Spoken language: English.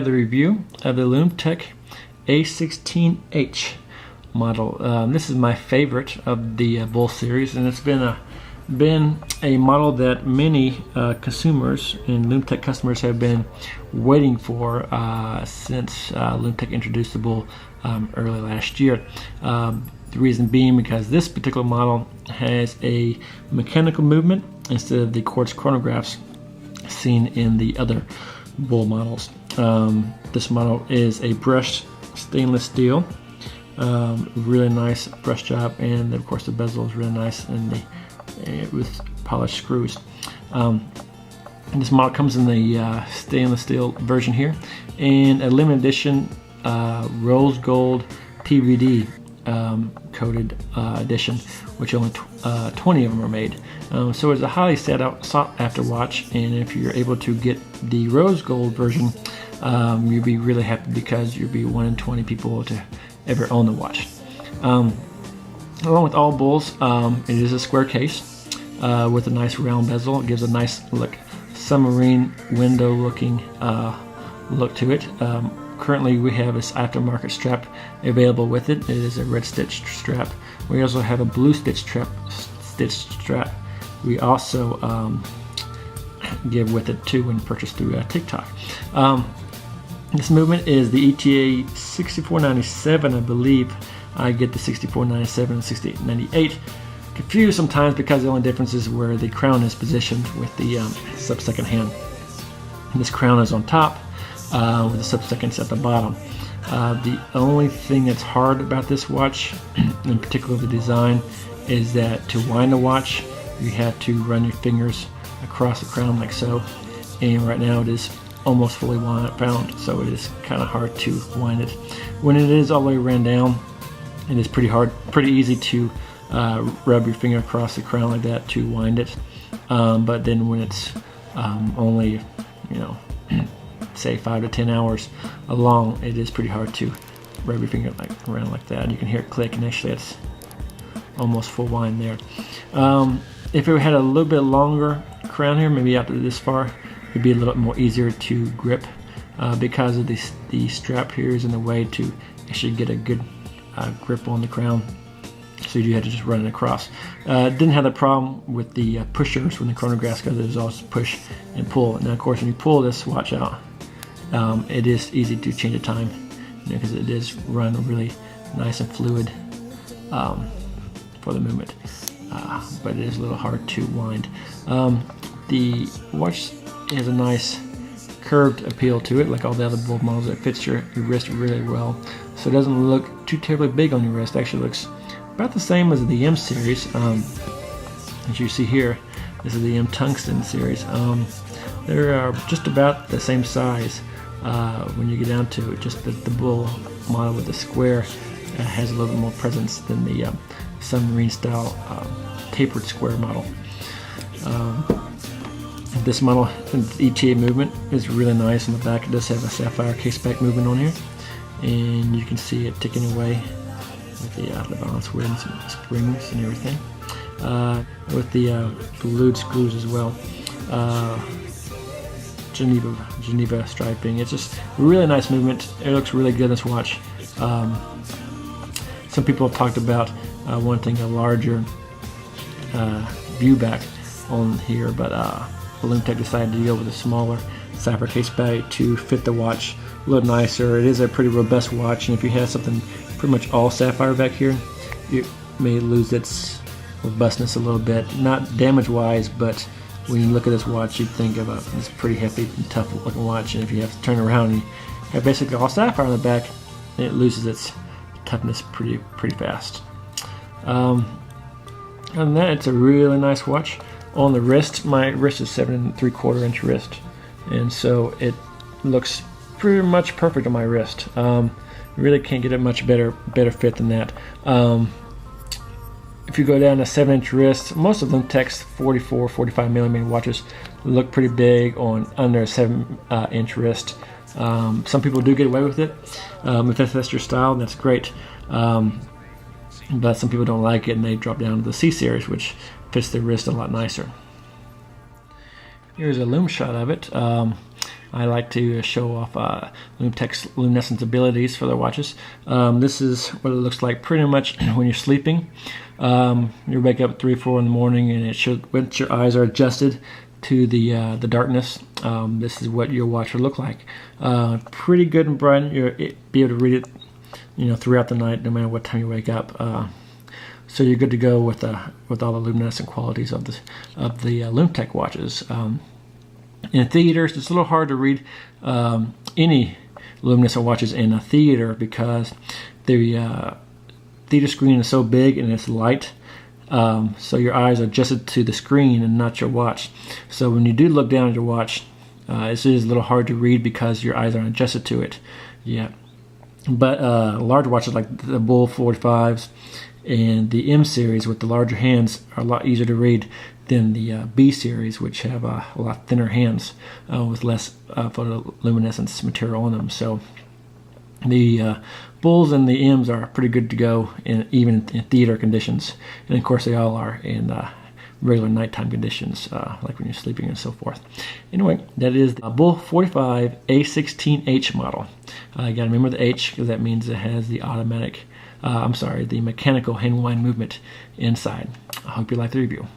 have the review of the Lum-Tec A16H model. This is my favorite of the Bull series, and it's been a model that many consumers and Lum-Tec customers have been waiting for since Lum-Tec introduced the Bull early last year. The reason being because this particular model has a mechanical movement instead of the quartz chronographs seen in the other Bull models. This model is a brushed stainless steel, really nice brush job, and of course the bezel is really nice and with polished screws. This model comes in the stainless steel version here, and a limited edition rose gold PVD coated edition, which only 20 of them are made. So it's a highly sought after watch, and if you're able to get the rose gold version, you'll be really happy because you'll be 1 in 20 people to ever own the watch. Along with all Bulls, it is a square case with a nice round bezel. It gives a nice look, submarine window looking look to it. Currently we have this aftermarket strap available with it. It is a red stitched strap. We also have a blue stitched strap. We also give with it too when purchased through Tic-Tok. This movement is the ETA 6497, I believe. I get the 6497 and 6898 confused sometimes because the only difference is where the crown is positioned with the sub-second hand. And this crown is on top with the sub-seconds at the bottom. The only thing that's hard about this watch, in particular the design, is that to wind the watch you have to run your fingers across the crown like so, and right now it is almost fully wound, so it is kind of hard to wind it. When it is all the way ran down, it is pretty easy to rub your finger across the crown like that to wind it, but then when it's only, say 5 to 10 hours along, it is pretty hard to rub your finger around like that. You can hear it click, and actually it's almost full wind there. If it had a little bit longer crown here, maybe out to this far, it'd be a little bit more easier to grip because of the strap here is in the way to actually get a good grip on the crown. So you had to just run it across. Didn't have the problem with the pushers when the chronographs, because it was always push and pull. Now of course when you pull this watch out, it is easy to change the time because it is run really nice and fluid for the movement, but it is a little hard to wind. The watch has a nice curved appeal to it, like all the other Bull models. It fits your wrist really well, so it doesn't look too terribly big on your wrist. It actually looks about the same as the M series. As you see here, this is the M Tungsten series. They're just about the same size when you get down to it. Just the Bull model with the square has a little bit more presence than the submarine style tapered square model. This model, the ETA movement, is really nice in the back. It does have a sapphire case back movement on here, and you can see it ticking away with the balance wheels and springs and everything, with the glued screws as well. Geneva striping. It's just a really nice movement. It looks really good in this watch. Some people have talked about wanting a larger view back on here, but Lum-Tec decided to go with a smaller sapphire case bag to fit the watch a little nicer. It is a pretty robust watch, and if you have something pretty much all sapphire back here, it may lose its robustness a little bit. Not damage-wise, but when you look at this watch, you'd think of this pretty hefty and tough looking watch, and if you have to turn around and you have basically all sapphire on the back, it loses its toughness pretty fast. Other than that, it's a really nice watch. On the wrist, my wrist is 7 3/4 inch wrist, and so it looks pretty much perfect on my wrist. You really can't get a much better fit than that. If you go down to 7-inch wrist, most of Lum-Tec's 45 millimeter watches look pretty big on under a 7-inch wrist. Some people do get away with it. If that's your style, that's great. But some people don't like it, and they drop down to the C series, which fits their wrist a lot nicer. Here's a Lum shot of it. I like to show off Lum-Tec's luminescence abilities for their watches. This is what it looks like pretty much when you're sleeping. You wake up at 3 or 4 in the morning, and it should, once your eyes are adjusted to the darkness, this is what your watch will look like. Pretty good and bright. You'll be able to read it, throughout the night, no matter what time you wake up. So you're good to go with all the luminescent qualities of the Lum-Tec watches. In theaters, it's a little hard to read any luminescent watches in a theater because the theater screen is so big and it's light, so your eyes are adjusted to the screen and not your watch. So when you do look down at your watch, it is a little hard to read because your eyes aren't adjusted to it. Yeah, but large watches like the Bull45s and the M series with the larger hands are a lot easier to read than the B series, which have a lot thinner hands with less photoluminescence material on them. So the Bulls and the M's are pretty good to go even in theater conditions, and of course they all are in regular nighttime conditions, like when you're sleeping and so forth. Anyway, that is the Bull45 A16H model. You got to remember the H because that means it has the the mechanical hand wind movement inside. I hope you like the review.